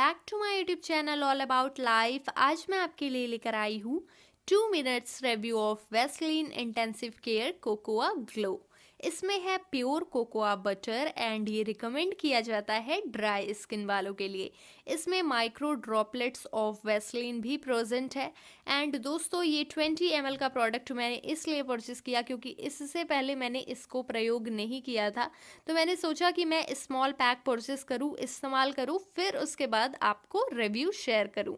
Back to my YouTube channel all about life. आज मैं आपके लिए लेकर आई हूँ 2 minutes review of Vaseline intensive care cocoa glow. इसमें है प्योर कोकोआ बटर एंड ये रिकमेंड किया जाता है ड्राई स्किन वालों के लिए। इसमें माइक्रो ड्रॉपलेट्स ऑफ वेस्लिन भी प्रेजेंट है। एंड दोस्तों ये 20 ml का प्रोडक्ट मैंने इसलिए परचेस किया क्योंकि इससे पहले मैंने इसको प्रयोग नहीं किया था, तो मैंने सोचा कि मैं स्मॉल पैक परचेस करूँ, इस्तेमाल करूँ, फिर उसके बाद आपको रिव्यू शेयर करूँ।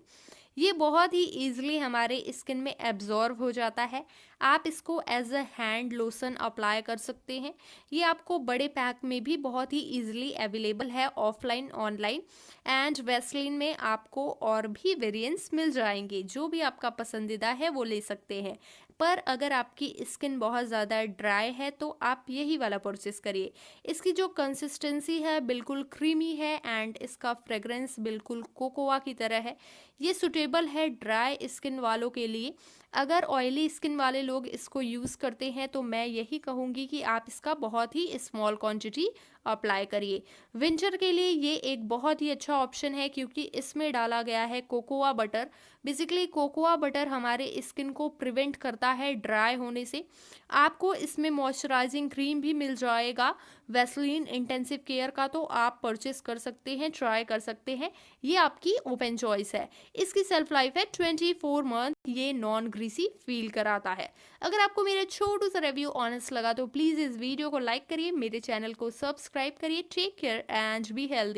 ये बहुत ही ईजिली हमारे स्किन में एब्जॉर्ब हो जाता है। आप इसको as a hand lotion apply कर सकते हैं। ये आपको बड़े पैक में भी बहुत ही ईजिली अवेलेबल है, ऑफलाइन ऑनलाइन। एंड वेस्लिन में आपको और भी वेरिएंट्स मिल जाएंगे, जो भी आपका पसंदीदा है वो ले सकते हैं। पर अगर आपकी स्किन बहुत ज़्यादा ड्राई है तो आप यही वाला परचेस करिए। इसकी जो कंसिस्टेंसी है बिल्कुल क्रीमी है एंड इसका फ्रेग्रेंस बिल्कुल कोकोआ की तरह है। ये सुटेबल है ड्राई स्किन वालों के लिए। अगर ऑयली स्किन वाले लोग इसको यूज़ करते हैं तो मैं यही कहूँगी कि आप इसका बहुत ही स्मॉल क्वांटिटी अप्लाई करिए। विंटर के लिए ये एक बहुत ही अच्छा ऑप्शन है क्योंकि इसमें डाला गया है cocoa butter. Basically cocoa butter हमारे स्किन को प्रिवेंट करता है ड्राई होने से। आपको इसमें मॉइस्चराइजिंग क्रीम भी मिल जाएगा वेस्लिन इंटेंसिव केयर का, तो आप परचेस कर सकते हैं, ट्राई कर सकते हैं। ये आपकी ओपन चॉइस है। इसकी सेल्फ लाइफ है 24 मंथ। ये नॉन ग्रीसी फील कराता है। अगर आपको मेरा छोटू सा रिव्यू ऑनेस्ट लगा तो प्लीज़ इस वीडियो को लाइक करिए, मेरे चैनल को सब्सक्राइब करिए। Take care and be healthy.